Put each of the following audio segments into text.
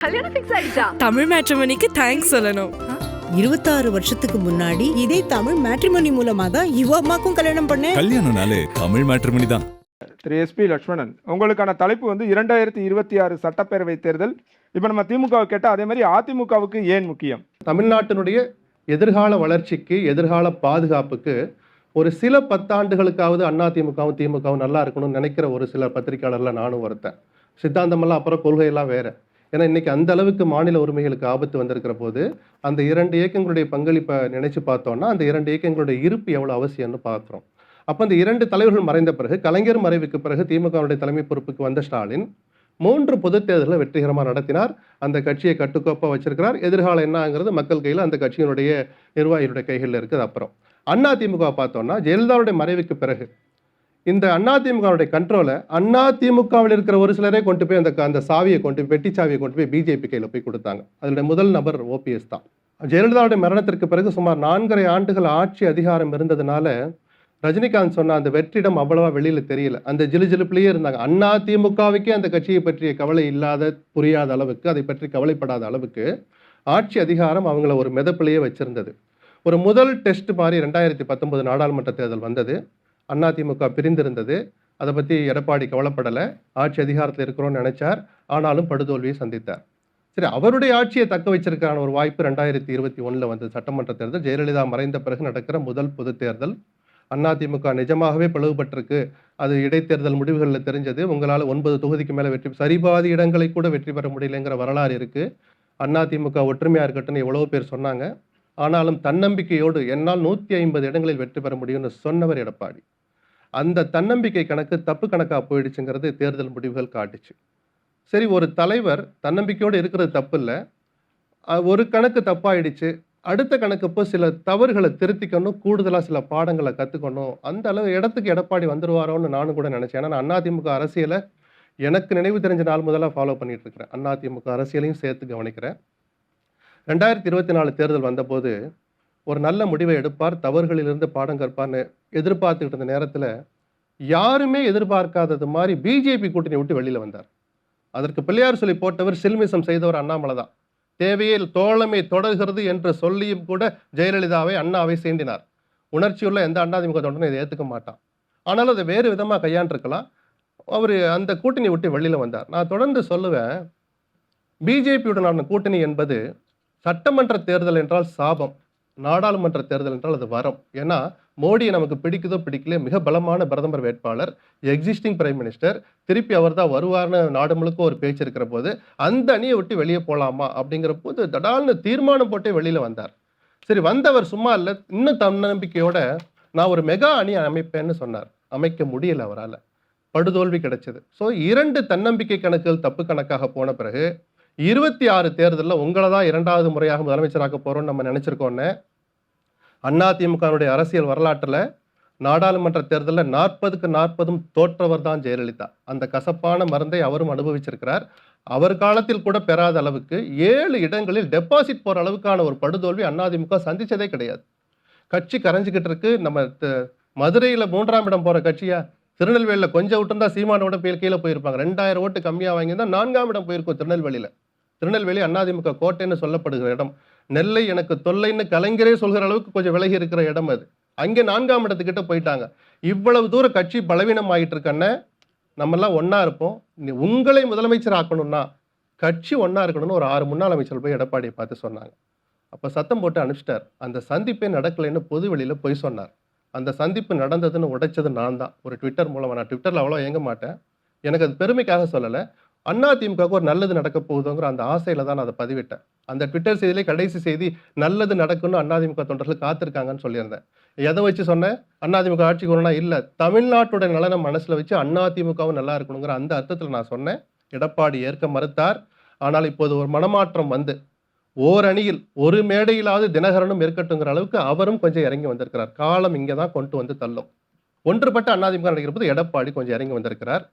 கல்யாணம் ஃபிக்ஸ் ஆயிடுச்சா? தமிழ் மேட்ரிமோனிக்கு தேங்க்ஸ் சொல்லணும். 26 வருஷத்துக்கு முன்னாடி இதே தமிழ் மேட்ரிமோனி மூலமா தான் இவ அம்மாக்கும் கல்யாணம் பண்ணேன். கல்யாணம்னாலே தமிழ் மேட்ரிமோனி தான். திரு எஸ்பி லட்சுமணன், உங்களுக்கான தலைப்பு 2026 சட்டப்பேரவை தேர்தல். இப்போ நம்ம திமுகவை கேட்டால் அதே மாதிரி அதிமுகவுக்கு ஏன் முக்கியம்? தமிழ்நாட்டினுடைய எதிர்கால வளர்ச்சிக்கு, எதிர்கால பாதுகாப்புக்கு ஒரு சில 10 ஆண்டுகளுக்காவது அதிமுகவும் திமுகவும் நல்லா இருக்கணும்னு நினைக்கிற ஒரு சில பத்திரிகையாளர்ல நானும் ஒருத்தன். சித்தாந்தமெல்லாம் அப்புறம் கொள்கையெல்லாம் வேற. ஏன்னா இன்னைக்கு அந்த அளவுக்கு மாநில உரிமைகளுக்கு ஆபத்து வந்திருக்கிற போது அந்த 2 இயக்கங்களுடைய பங்களிப்பை நினைச்சு பார்த்தோம்னா அந்த 2 இயக்கங்களுடைய இருப்பு எவ்வளவு அவசியம்னு பார்க்குறோம். அப்போ அந்த 2 தலைவர்கள் மறைந்த பிறகு, கலைஞர் மறைவுக்கு பிறகு திமுகவுடைய தலைமை பொறுப்புக்கு வந்த ஸ்டாலின் 3 பொதுத் தேர்தலை வெற்றிகரமாக நடத்தினார். அந்த கட்சியை கட்டுக்கோப்பாக வச்சிருக்கிறார். எதிர்காலம் என்னங்கிறது மக்கள் கையில், அந்த கட்சியினுடைய நிர்வாகிகளுடைய கைகளில் இருக்குது. அப்புறம் அதிமுக பார்த்தோம்னா ஜெயலலிதாவுடைய மறைவுக்கு பிறகு இந்த அதிமுகவுடைய கண்ட்ரோலை அதிமுகவில் இருக்கிற ஒரு சிலரே கொண்டு போய் அந்த சாவியை கொண்டு போய், பெட்டி சாவியை கொண்டு போய் பிஜேபி கையில் போய் கொடுத்தாங்க. அதனுடைய முதல் நபர் ஓபிஎஸ் தான். ஜெயலலிதாவுடைய மரணத்திற்கு பிறகு சுமார் 4.5 ஆண்டுகள் ஆட்சி அதிகாரம் இருந்ததுனால ரஜினிகாந்த் சொன்ன அந்த வெற்றிடம் அவ்வளவா வெளியில தெரியல. அந்த ஜிலுஜிலுப்பிலேயே இருந்தாங்க. அதிமுகவுக்கே அந்த கட்சியை பற்றிய கவலை இல்லாத, புரியாத அளவுக்கு, அதை பற்றி கவலைப்படாத அளவுக்கு ஆட்சி அதிகாரம் அவங்கள ஒரு மிதப்பிலேயே வச்சிருந்தது. ஒரு முதல் டெஸ்ட் மாதிரி 2019 நாடாளுமன்ற தேர்தல் வந்தது. அதிமுக பிரிந்திருந்தது. அதை பற்றி எடப்பாடி கவலைப்படலை. ஆட்சி அதிகாரத்தில் இருக்கிறோன்னு நினைச்சார். ஆனாலும் படுதோல்வியை சந்தித்தார். சரி, அவருடைய ஆட்சியை தக்க வச்சிருக்கான ஒரு வாய்ப்பு 2021 வந்தது சட்டமன்ற தேர்தல். ஜெயலலிதா மறைந்த பிறகு நடக்கிற முதல் பொது தேர்தல். அதிமுக நிஜமாகவே பிளவுபட்டிருக்கு. அது இடைத்தேர்தல் முடிவுகளில் தெரிஞ்சது. உங்களால் 9 தொகுதிக்கு மேலே சரிபாதி இடங்களை கூட வெற்றி பெற முடியலைங்கிற வரலாறு இருக்கு. அதிமுக ஒற்றுமையா இருக்கட்டும்னு எவ்வளோ பேர் சொன்னாங்க. ஆனாலும் தன்னம்பிக்கையோடு என்னால் 150 இடங்களில் வெற்றி பெற முடியும்னு சொன்னவர் எடப்பாடி. அந்த தன்னம்பிக்கை கணக்கு தப்பு கணக்காக போயிடுச்சுங்கிறது தேர்தல் முடிவுகள் காட்டுச்சு. சரி, ஒரு தலைவர் தன்னம்பிக்கையோடு இருக்கிறது தப்பு இல்லை. ஒரு கணக்கு தப்பாயிடுச்சு. அடுத்த கணக்கு சில தவறுகளை திருத்திக்கணும், கூடுதலாக சில பாடங்களை கற்றுக்கணும். அந்த அளவு இடத்துக்கு எடப்பாடி வந்துருவாரோன்னு நானும் கூட நினைச்சேன். ஏன்னா நான் அதிமுக அரசியலை எனக்கு நினைவு தெரிஞ்ச நாள் முதலாக ஃபாலோ பண்ணிட்டு இருக்கிறேன். அதிமுக அரசியலையும் சேர்த்து கவனிக்கிறேன். 2024 தேர்தல் வந்தபோது ஒரு நல்ல முடிவை எடுப்பார், தவறுகளிலிருந்து பாடம் கற்பார்னு எதிர்பார்த்துக்கிட்டு இருந்த நேரத்தில் யாருமே எதிர்பார்க்காதது மாதிரி பிஜேபி கூட்டணி விட்டு வெளியில் வந்தார். அதற்கு பிள்ளையார் சொல்லி போட்டவர், சில்மிசம் செய்தவர் அண்ணாமலை தான். தேவையில் தோழமை தொடர்கிறது என்று சொல்லியும் கூட ஜெயலலிதாவை, அண்ணாவை சீண்டினார். உணர்ச்சியுள்ள எந்த அதிமுக தொண்டனும் இதை ஏற்றுக்க மாட்டான். ஆனாலும் அதை வேறு விதமாக கையாண்டிருக்கலாம். அவர் அந்த கூட்டணி விட்டு வெளியில் வந்தார். நான் தொடர்ந்து சொல்லுவேன், பிஜேபியுடனான கூட்டணி என்பது சட்டமன்ற தேர்தல் என்றால் சாபம், நாடாளுமன்ற தேர்தல் என்றால் அது வரம். ஏன்னா மோடியை நமக்கு பிடிக்குதோ பிடிக்கல, மிக பலமான பிரதமர் வேட்பாளர், எக்ஸிஸ்டிங் பிரைம் மினிஸ்டர், திருப்பி அவர் தான் வருவார்னு நாடு முழுக்க ஒரு பேச்சு இருக்கிற போது அந்த அணியை விட்டு வெளியே போகலாமா அப்படிங்கிற போது தடால்னு தீர்மானம் போட்டே வெளியில் வந்தார். சரி, வந்தவர் சும்மா இல்லை, இன்னும் தன்னம்பிக்கையோட நான் ஒரு மெகா அணி அமைப்பேன்னு சொன்னார். அமைக்க முடியல அவரால், படுதோல்வி கிடைச்சது. ஸோ 2 தன்னம்பிக்கை கணக்குகள் தப்பு கணக்காக போன பிறகு 26 தேர்தலில் உங்களை தான் 2வது முறையாக முதலமைச்சராக்க போறோம்னு நம்ம நினைச்சிருக்கோன்னு அதிமுகவுடைய அரசியல் வரலாற்றில் நாடாளுமன்ற தேர்தலில் 40க்கு 40 தோற்றவர் தான் ஜெயலலிதா. அந்த கசப்பான மருந்தை அவரும் அனுபவிச்சிருக்கிறார். அவர் காலத்தில் கூட பெறாத அளவுக்கு 7 இடங்களில் டெபாசிட் போற அளவுக்கான ஒரு படுதோல்வி அதிமுக சந்திச்சதே கிடையாது. கட்சி கரைஞ்சிக்கிட்டு இருக்கு. நம்ம மதுரையில் 3ஆம் இடம் போற கட்சியா, திருநெல்வேலியில் கொஞ்சம் விட்டுருந்தா சீமானோட கீழே போயிருப்பாங்க. 2000 ஓட்டு கம்மியாக வாங்கியிருந்தா 4ஆம் இடம் போயிருக்கும் திருநெல்வேலியில். திருநெல்வேலி அதிமுக கோட்டைன்னு சொல்லப்படுகிற இடம். நெல்லை எனக்கு தொல்லைன்னு கலைஞரே சொல்கிற அளவுக்கு கொஞ்சம் விலகி இருக்கிற இடம் அது. அங்கே 4ஆம் இடத்துக்கிட்ட போயிட்டாங்க. இவ்வளவு தூரம் கட்சி பலவீனம் ஆகிட்டு இருக்கன்னு நம்மெல்லாம் ஒன்றா இருப்போம். உங்களை முதலமைச்சர் ஆக்கணும்னா கட்சி ஒன்றா இருக்கணும்னு ஒரு 6 முன்னாள் அமைச்சர்கள் போய் எடப்பாடியை பார்த்து சொன்னாங்க. அப்போ சத்தம் போட்டு அனுப்பிச்சிட்டார். அந்த சந்திப்பே நடக்கலைன்னு பொது வெளியில் போய் சொன்னார். அந்த சந்திப்பு நடந்ததுன்னு உடைச்சது நான் தான், ஒரு ட்விட்டர் மூலமாக. நான் ட்விட்டரில் அவ்வளோ இயங்க மாட்டேன், எனக்கு அது பெருமைக்காக சொல்லலை. அதிமுகவுக்கு ஒரு நல்லது நடக்க போகுதுங்கிற அந்த ஆசையில் தான் நான் அதை பதிவிட்டேன். அந்த ட்விட்டர் செய்தியிலே கடைசி செய்தி, நல்லது நடக்கும்னு அதிமுக தொண்டர்கள் காத்திருக்காங்கன்னு சொல்லியிருந்தேன். எதை வச்சு சொன்னேன்? அதிமுக ஆட்சிக்கு வரணும்னா இல்லை, தமிழ்நாட்டுடைய நலனை மனசில் வச்சு அதிமுகவும் நல்லா இருக்கணுங்கிற அந்த அர்த்தத்தில் நான் சொன்னேன். எடப்பாடி ஏற்க மறுத்தார். ஆனால் இப்போது ஒரு மனமாற்றம் வந்து ஓரணியில் ஒரு மேடையிலாவது தினகரனும் இருக்கட்டுங்கிற அளவுக்கு அவரும் கொஞ்சம் இறங்கி வந்திருக்கிறார். காலம் இங்கே தான் கொண்டு வந்து தள்ளும். ஒன்றுபட்ட அதிமுக நடக்கிற போது எடப்பாடி கொஞ்சம் இறங்கி வந்திருக்கிறார்.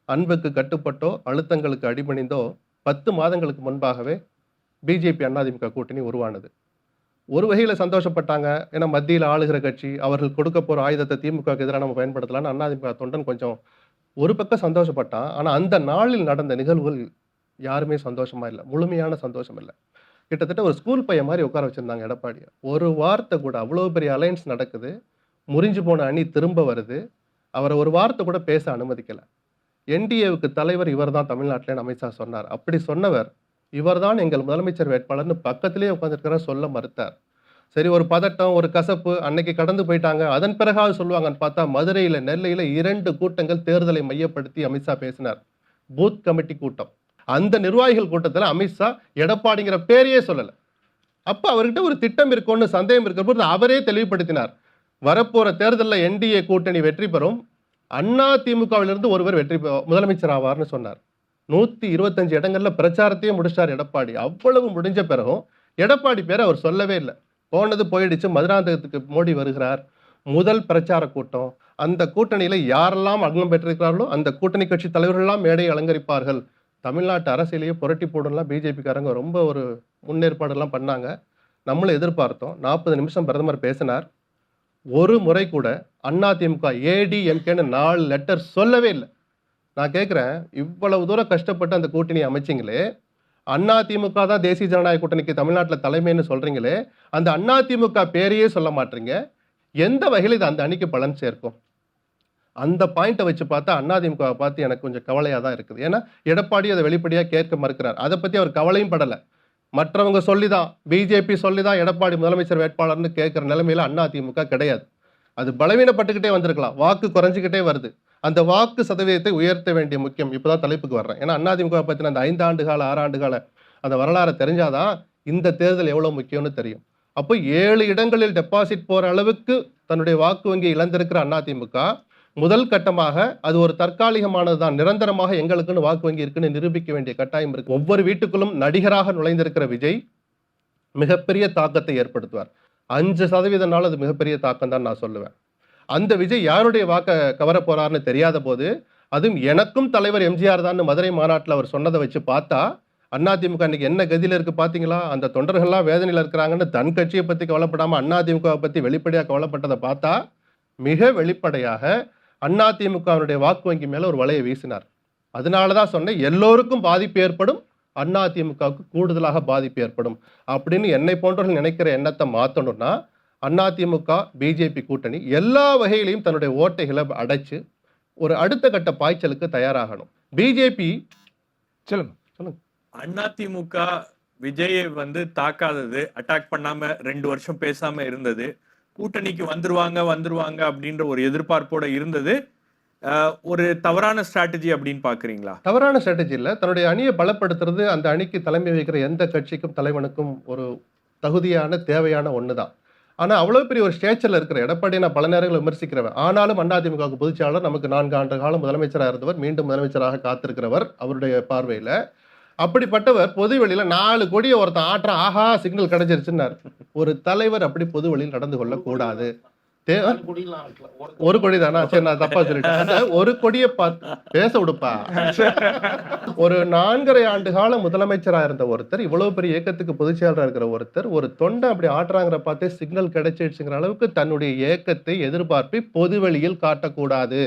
அன்புக்கு கட்டுப்பட்டோ அழுத்தங்களுக்கு அடிபணிந்தோ 10 மாதங்களுக்கு முன்பாகவே பிஜேபி அதிமுக கூட்டணி உருவானது. ஒரு வகையில் சந்தோஷப்பட்டாங்க. ஏன்னா மத்தியில் ஆளுகிற கட்சி, அவர்கள் கொடுக்க போகிற ஆயுதத்தை திமுகவுக்கு எதிராக நம்ம பயன்படுத்தலாம்னு அதிமுக தொண்டன் கொஞ்சம் ஒரு பக்கம் சந்தோஷப்பட்டான். ஆனால் அந்த நாளில் நடந்த நிகழ்வுகள் யாருமே சந்தோஷமா இல்லை, முழுமையான சந்தோஷம் இல்லை. கிட்டத்தட்ட ஒரு ஸ்கூல் பையன் மாதிரி உட்கார வச்சிருந்தாங்க எடப்பாடியை. ஒரு வார்த்தை கூட, அவ்வளோ பெரிய அலையன்ஸ் நடக்குது, முறிஞ்சு போன அணி திரும்ப வருது, அவரை ஒரு வார்த்தை கூட பேச அனுமதிக்கல. என்டிஏவுக்கு தலைவர் இவர் தான் தமிழ்நாட்டில் அமித்ஷா சொன்னார். அப்படி சொன்னவர் இவர்தான் எங்கள் முதலமைச்சர் வேட்பாளர்னு பக்கத்திலேயே உட்காந்துருக்கிறார், சொல்ல மறுத்தார். சரி, ஒரு பதட்டம், ஒரு கசப்பு, அன்னைக்கு கடந்து போயிட்டாங்க. அதன் பிறகாவது சொல்லுவாங்கன்னு பார்த்தா மதுரையில், நெல்லையில் 2 கூட்டங்கள் தேர்தலை மையப்படுத்தி அமித்ஷா பேசினார். பூத் கமிட்டி கூட்டம். அந்த நிர்வாகிகள் கூட்டத்தில் அமித்ஷா எடப்பாடிங்கிற பேரையே சொல்லலை. அப்போ அவர்கிட்ட ஒரு திட்டம் இருக்கும்னு சந்தேகம் இருக்கிற போது அவரே தெளிவுபடுத்தினார். வரப்போற தேர்தலில் என்டிஏ கூட்டணி வெற்றி பெறும், அண்ணா திமுகவிலிருந்து ஒருவர் முதலமைச்சர் ஆவார்னு சொன்னார். 125 இடங்கள்ல பிரச்சாரத்தையே முடிச்சார் எடப்பாடி. அவ்வளவு முடிஞ்ச பிறகும் எடப்பாடி பேரை அவர் சொல்லவே இல்லை. போனது போயிடுச்சு. மதுராந்தகத்துக்கு மோடி வருகிறார், முதல் பிரச்சார கூட்டம். அந்த கூட்டணியில யாரெல்லாம் அங்கம் பெற்றிருக்கிறார்களோ அந்த கூட்டணி கட்சி தலைவர்கள்லாம் மேடையை அலங்கரிப்பார்கள். தமிழ்நாட்டு அரசியலையே புரட்டி போடலாம் பிஜேபிக்காரங்க ரொம்ப ஒரு முன்னேற்பாடெல்லாம் பண்ணாங்க. நம்மளும் எதிர்பார்த்தோம். 40 நிமிஷம் பிரதமர் பேசினார். ஒரு முறை கூட அதிமுக ஏடிஎம்கேன்னு 4 லெட்டர் சொல்லவே இல்லை. நான் கேட்குறேன், இவ்வளவு தூரம் கஷ்டப்பட்டு அந்த கூட்டணியை அமைச்சிங்களே, அதிமுக தான் தேசிய ஜனநாயக கூட்டணிக்கு தமிழ்நாட்டில் தலைமைன்னு சொல்றீங்களே, அந்த அதிமுக பேரையே சொல்ல மாட்டீங்க. எந்த வகையில் இது அந்த அணிக்கு பலன் சேர்க்கும்? அந்த பாயிண்ட்டை வச்சு பார்த்தா அதிமுகவை பார்த்து எனக்கு கொஞ்சம் கவலையாக தான் இருக்குது. ஏன்னா எடப்பாடி அதை வெளிப்படையாக கேட்க மறுக்கிறார். அதை பற்றி அவர் கவலையும் படலை. மற்றவங்க சொல்லிதான், பிஜேபி சொல்லிதான் எடப்பாடி முதலமைச்சர் வேட்பாளர்னு கேட்குற நிலைமையில அதிமுக கிடையாது. அது பலவீனப்பட்டுக்கிட்டே வந்திருக்கலாம், வாக்கு குறைஞ்சிக்கிட்டே வருது. அந்த வாக்கு சதவீதத்தை உயர்த்த வேண்டிய முக்கியம். இப்போதான் தலைப்புக்கு வர்றேன். ஏன்னா அதிமுக பற்றின அந்த 5 ஆண்டு கால 6 ஆண்டு கால அந்த வரலாறு தெரிஞ்சாதான் இந்த தேர்தல் எவ்வளவு முக்கியம்னு தெரியும். அப்போ 7 இடங்களில் டெபாசிட் போற அளவுக்கு தன்னுடைய வாக்கு வங்கி இழந்திருக்கிற அதிமுக முதல் கட்டமாக அது ஒரு தற்காலிகமானதுதான், நிரந்தரமாக எங்களுக்குன்னு வாக்கு வங்கி இருக்குன்னு நிரூபிக்க வேண்டிய கட்டாயம் இருக்கு. ஒவ்வொரு வீட்டுக்குள்ளும் நடிகராக நுழைந்திருக்கிற விஜய் மிகப்பெரிய தாக்கத்தை ஏற்படுத்துவார். 5% அது மிகப்பெரிய தாக்கம் தான் நான் சொல்லுவேன். அந்த விஜய் யாருடைய வாக்க கவர போறாருன்னு தெரியாத போது, அதுவும் எனக்கும் தலைவர் எம்ஜிஆர் தான் மதுரை மாநாட்டில் அவர் சொன்னதை வச்சு பார்த்தா அதிமுக இன்னைக்கு என்ன கதியில இருக்கு பாத்தீங்களா? அந்த தொண்டர்கள்லாம் வேதனையில் இருக்கிறாங்கன்னு தன் கட்சியை பத்தி கவலைப்படாம அதிமுக பத்தி வெளிப்படையாக கவலைப்பட்டதை பார்த்தா மிக வெளிப்படையாக அதிமுகவினுடைய வாக்கு வங்கி மேல ஒரு வலையை வீசினார். அதனாலதான் சொன்னேன், எல்லோருக்கும் பாதிப்பு ஏற்படும், அதிமுகவுக்கு கூடுதலாக பாதிப்பு ஏற்படும் அப்படின்னு என்னை போன்றவர்கள் நினைக்கிற எண்ணத்தை மாற்றணும்னா அதிமுக பிஜேபி கூட்டணி எல்லா வகையிலையும் தன்னுடைய ஓட்டைகளை அடைச்சு ஒரு அடுத்த கட்ட பாய்ச்சலுக்கு தயாராகணும். பிஜேபி சொல்லுங்க. அதிமுக விஜயை தாக்காதது, அட்டாக் பண்ணாம 2 வருஷம் பேசாம இருந்தது, கூட்டணிக்கு வந்துருவாங்க அப்படின்ற ஒரு எதிர்பார்ப்போட இருந்தது. ஒரு தவறான ஸ்ட்ராட்டஜி அப்படின்னு பாக்குறீங்களா? தவறான ஸ்ட்ராட்டஜி இல்ல. தன்னுடைய அணியை பலப்படுத்துறது அந்த அணிக்கு தலைமை வைக்கிற எந்த கட்சிக்கும் தலைவனுக்கும் ஒரு தகுதியான தேவையான ஒண்ணுதான். ஆனா அவ்வளவு பெரிய ஒரு ஸ்டேச்சர்ல இருக்கிற எடப்பாடி நான் பல நேரங்களில் விமர்சிக்கிறவர். ஆனாலும் அதிமுக பொதுச்செயலாளர், நமக்கு 4 ஆண்டு காலம் முதலமைச்சராக இருந்தவர், மீண்டும் முதலமைச்சராக காத்திருக்கிறவர் அவருடைய பார்வையில. அப்படிப்பட்டவர் பொது வெளியில 4 கொடியை ஒருத்தன் ஆற்றான், ஆஹா சிக்னல் கிடைச்சிருச்சுன்னார். ஒரு தலைவர் அப்படி பொது வெளியில் நடந்து கொள்ள கூடாது. ஒரு கொடி தானா? சரி, நான் தப்பா சொல்லிட்டேன். ஒரு கொடியை பார்த்து பேச விடுப்பா. ஒரு 4.5 ஆண்டு காலம் முதலமைச்சரா இருந்த ஒருத்தர், இவ்வளவு பெரிய இயக்கத்துக்கு பொதுச்செயலராக இருக்கிற ஒருத்தர், ஒரு தொண்டை அப்படி ஆட்டுறாங்கிற பார்த்தே சிக்னல் கிடைச்சிடுச்சுங்கிற அளவுக்கு தன்னுடைய இயக்கத்தை எதிர்பார்ப்பை பொது வெளியில் காட்டக்கூடாது.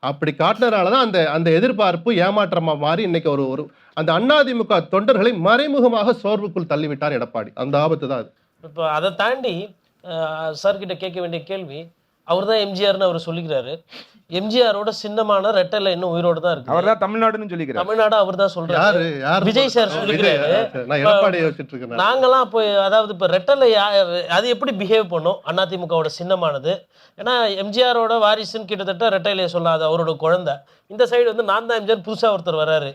அப்படி காட்டினாலதான் அந்த எதிர்பார்ப்பு ஏமாற்றமா மாறி இன்னைக்கு ஒரு அந்த அதிமுக தொண்டர்களை மறைமுகமாக சோர்வுக்குள் தள்ளிவிட்டார் எடப்பாடி. அந்த ஆபத்து தான் அது. இப்போ அதை தாண்டி சார் கிட்ட கேட்க வேண்டிய கேள்வி, அவர் தான் எம்ஜிஆர்னு அவர் சொல்லிக்கிறாரு. எம்ஜிஆரோட சின்னமான ரெட்டல இன்னும் உயிரோடு தான் இருக்கு. அவர் தான் தமிழ்நாடுன்னு சொல்லிக்கிறார். தமிழ்நாடு அவர் தான் சொல்றாரு. விஜய் சார் சொல்லிக்கிறாரு. நாங்கெல்லாம் இப்போ அதாவது இப்போ ரெட்டல அது எப்படி பிஹேவ் பண்ணும் அதிமுகவோட சின்னமானது? ஏன்னா எம்ஜிஆரோட வாரிசுன்னு கிட்டத்தட்ட ரெட்டையிலே சொல்லாது அவரோட குழந்தை. இந்த சைடு நான் தான் எம்ஜிஆர் புதுசா ஒருத்தர் வர்றாரு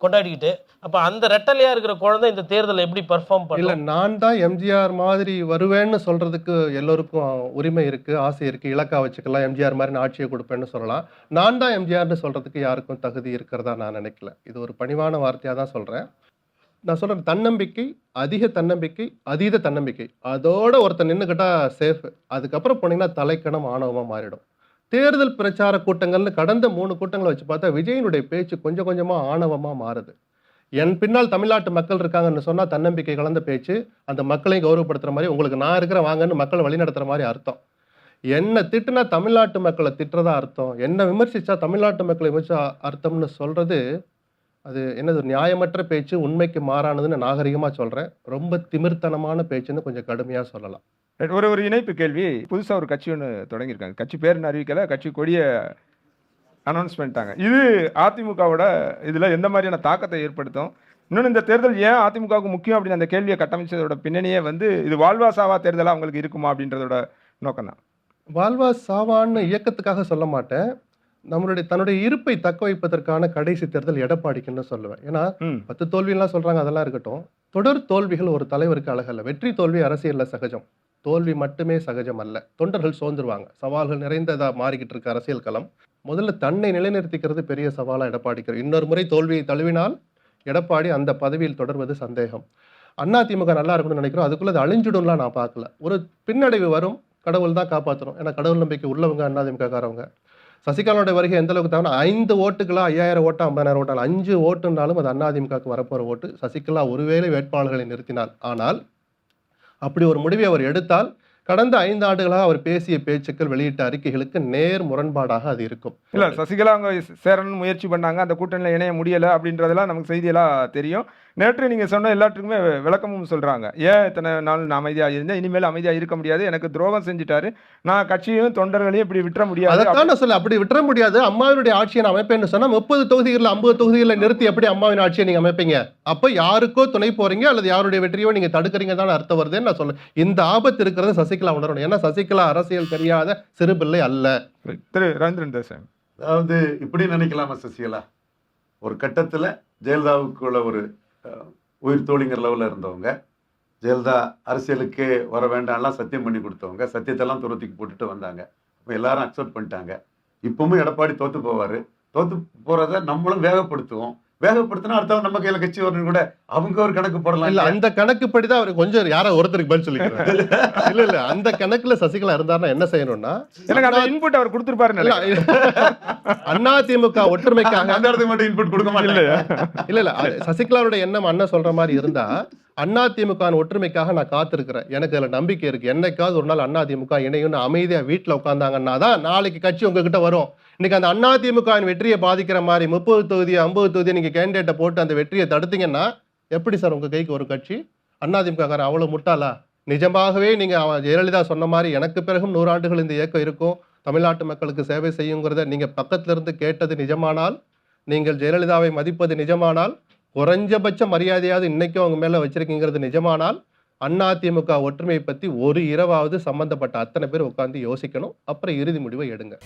கொண்டாடிக்கிட்டு. அப்ப அந்த ரெட்டலையா இருக்கிற குழந்தை இந்த தேர்தலை எப்படி பெர்ஃபார்ம் பண்ணல? இல்ல, நான் தான் எம்ஜிஆர் மாதிரி வருவேன்னு சொல்றதுக்கு எல்லோருக்கும் உரிமை இருக்கு, ஆசை இருக்கு, இலக்கா வச்சுக்கலாம், எம்ஜிஆர் மாதிரி நான் ஆட்சியை கொடுப்பேன்னு சொல்லலாம். நான் தான் எம்ஜிஆர்னு சொல்றதுக்கு யாருக்கும் தகுதி இருக்கிறதா நான் நினைக்கல. இது ஒரு பணிவான வார்த்தையா தான் சொல்றேன். நான் சொல்றேன், தன்னம்பிக்கை, அதிக தன்னம்பிக்கை, அதீத தன்னம்பிக்கை, அதோட ஒருத்தர் நின்றுக்கிட்டா சேஃப். அதுக்கப்புறம் போனீங்கன்னா தலைக்கணம் ஆணவமா மாறிடும். தேர்தல் பிரச்சார கூட்டங்கள்னு கடந்த 3 கூட்டங்களை வச்சு பார்த்தா விஜயனுடைய பேச்சு கொஞ்சம் கொஞ்சமா ஆணவமா மாறுது. என் பின்னால் தமிழ்நாட்டு மக்கள் இருக்காங்கன்னு சொன்னா தன்னம்பிக்கை கலந்த பேச்சு, அந்த மக்களையும் கௌரவப்படுத்துற மாதிரி, உங்களுக்கு நான் இருக்கிற வாங்கன்னு மக்களை வழிநடத்துற மாதிரி அர்த்தம். என்ன திட்டுனா தமிழ்நாட்டு மக்களை திட்டுறதா அர்த்தம், என்ன விமர்சிச்சா தமிழ்நாட்டு மக்களை விமர்சிச்சா அர்த்தம்னு சொல்றது அது என்னது ஒரு நியாயமற்ற பேச்சு, உண்மைக்கு மாறானதுன்னு நாகரிகமா சொல்றேன். ரொம்ப திமிர்த்தனமான பேச்சுன்னு கொஞ்சம் கடுமையா சொல்லலாம். ஒரு இணைப்பு கேள்வி. புதுசா ஒரு கட்சி ஒன்று தொடங்கியிருக்காங்க. கட்சி பேர் இன்னும் அறிவிக்கல, கட்சி கொடிய அனௌன்ஸ் பண்ணிட்டாங்க. இது அதிமுகவோட இதுல எந்த மாதிரியான தாக்கத்தை ஏற்படுத்தும்? இன்னொன்று, இந்த தேர்தல் ஏன் அதிமுகவுக்கு முக்கியம் அப்படின்னு அந்த கேள்வியை கட்டமைச்சதோட பின்னணியே வந்து இது வாழ்வா சாவா தேர்தலா அவங்களுக்கு இருக்குமா அப்படின்றதோட நோக்கம் தான். வாழ்வா சாவான்னு இயக்கத்துக்காக சொல்ல மாட்டேன். தன்னுடைய இருப்பை தக்க வைப்பதற்கான கடைசி தேர்தல் எடப்பாடிக்குன்னு சொல்லுவேன். ஏன்னா 10 தோல்விலாம் சொல்றாங்க, அதெல்லாம் இருக்கட்டும். தொடர் தோல்விகள் ஒரு தலைவருக்கு அழகல்ல. வெற்றி தோல்வி அரசியல்ல சகஜம். தோல்வி மட்டுமே சகஜம் அல்ல. தொண்டர்கள் சோர்ந்துருவாங்க. சவால்கள் நிறைந்ததா மாறிக்கிட்டு இருக்க அரசியல் களம். முதல்ல தன்னை நிலைநிறுத்திக்கிறது பெரிய சவாலா எடப்பாடிக்கு. இன்னொரு முறை தோல்வியை தழுவினால் எடப்பாடி அந்த பதவியில் தொடர்வது சந்தேகம். அதிமுக நல்லா இருக்கணும்னு நினைக்கிறோம். அதுக்குள்ள அது அழிஞ்சிடும்லாம் நான் பார்க்கல. ஒரு பின்னடைவு வரும், கடவுள் தான் காப்பாற்றணும். ஏன்னா கடவுள் நம்பிக்கை உள்ளவங்க அதிமுக காரவங்க. சசிகலாவோட வருகை எந்த அளவுக்கு தவிர 5 ஓட்டுகளா 5000 ஓட்டா 50000 ஓட்டா 5 ஓட்டுனாலும் அது அதிமுகவுக்கு வரப்போற ஓட்டு. சசிகலா ஒருவேளை வேட்பாளர்களை நிறுத்தினார். ஆனால் அப்படி ஒரு முடிவை அவர் எடுத்தால் கடந்த 5 ஆண்டுகளாக அவர் பேசிய பேச்சுக்கள், வெளியிட்ட அறிக்கைகளுக்கு நேர் முரண்பாடாக அது இருக்கும். இல்ல, சசிகலா அவங்க சேரணும்னு முயற்சி பண்ணாங்க, அந்த கூட்டணியில் இணைய முடியல அப்படின்றதெல்லாம் நமக்கு செய்தியெல்லாம் தெரியும். நேற்று நீங்க சொன்ன எல்லாத்துக்குமே விளக்கமும் சொல்றாங்க. ஏன் இத்தனை நாள் நான் அமைதியா இருந்தேன், இனிமேல் அமைதியா இருக்க முடியாது, எனக்கு துரோகம் செஞ்சுட்டாரு, நான் கட்சியும் தொண்டர்களையும் இப்படி விட்டுற முடியாது. அதைத்தான் நான் சொல்ல, அப்படி விட்டுற முடியாது. அம்மாவினுடைய ஆட்சியை நான் அமைப்பேன்னு சொன்னா 30 தொகுதிகளில் 50 தொகுதிகளை நிறுத்தி எப்படி அம்மாவின் ஆட்சியை நீங்க அமைப்பீங்க? அப்ப யாருக்கோ துணை போறீங்க அல்லது யாருடைய வெற்றியோ நீங்க தடுக்கிறீங்க தான் அர்த்தம் வருதுன்னு நான் சொல்றேன். இந்த ஆபத்து இருக்கிறது சசிகலா உணரணும். ஏன்னா சசிகலா அரசியல் தெரியாத சிறு பிள்ளை அல்ல. திரு ரவீந்திரன் தேசாய், அதாவது இப்படி நினைக்கலாமா சசிகலா? ஒரு கட்டத்துல ஜெயலலிதாவுக்குள்ள ஒரு உயிர் தோழிங்கிற லெவலில் இருந்தவங்க, ஜெயலலிதா அரசியலுக்கே வர வேண்டாம்லாம் சத்தியம் பண்ணி கொடுத்தவங்க, சத்தியத்தெல்லாம் துரத்திக்கு போட்டுட்டு வந்தாங்க. இப்போ எல்லாரும் அக்செப்ட் பண்ணிட்டாங்க. இப்பவும் எடப்பாடி தோத்து போவார். தோத்து போகிறத நம்மளும் வேகப்படுத்துவோம். வேகப்படுத்தினா அடுத்தவங்க நம்ம கையில் கட்சி வரணும் கூட அவங்க ஒரு கணக்கு போடலாம். இல்ல, அந்த கணக்குப்படிதான் அவர் கொஞ்சம் யாரோ ஒருத்தருக்கு பதில் சொல்லிக்கிறார். இல்ல இல்ல, அந்த கணக்குல சசிகலா இருந்தாருன்னா என்ன செய்யணும்னா, எனக்கு அந்த இன்புட் அவர் கொடுத்திருப்பாரு. அதிமுக ஒற்றுமைக்காக அந்த இடத்துக்கு மட்டும் இன்புட் கொடுக்க மாட்டேன். இல்ல இல்ல, சசிகலாவுடைய எண்ணம் அண்ணன் சொல்ற மாதிரி இருந்தா, அதிமுக ஒற்றுமைக்காக நான் காத்திருக்கிறேன், எனக்கு அதுல நம்பிக்கை இருக்கு, என்னைக்காவது ஒரு நாள் அதிமுக இணையும் அமைதியா வீட்டுல உட்கார்ந்தாங்கன்னா தான் நாளைக்கு கட்சி உங்ககிட்ட வரும். இன்னைக்கு அந்த அதிமுக வெற்றியை பாதிக்கிற மாதிரி 30 தொகுதி 50 தொகுதி நீங்க கேண்டிடேட்டை போட்டு அந்த வெற்றியை தடுத்தீங்கன்னா எப்படி சார் உங்க கைக்கு ஒரு கட்சி? அதிமுக காரன் அவ்வளவு முட்டாளா? நிஜமாகவே நீங்க ஜெயலலிதா சொன்ன மாதிரி எனக்கு பிறகும் 100 ஆண்டுகள் இந்த இயக்கம் இருக்கும், தமிழ்நாட்டு மக்களுக்கு சேவை செய்யுங்கிறத நீங்க பக்கத்துல இருந்து கேட்டது நிஜமானால், நீங்கள் ஜெயலலிதாவை மதிப்பது நிஜமானால், குறைஞ்சபட்ச மரியாதையாவது இன்னைக்கும் அவங்க மேல வச்சிருக்கீங்கிறது நிஜமானால், அதிமுக ஒற்றுமையை பத்தி ஒரு இரவாவது சம்பந்தப்பட்ட அத்தனை பேர் உட்கார்ந்து யோசிக்கணும். அப்புறம் இறுதி முடிவை எடுங்க.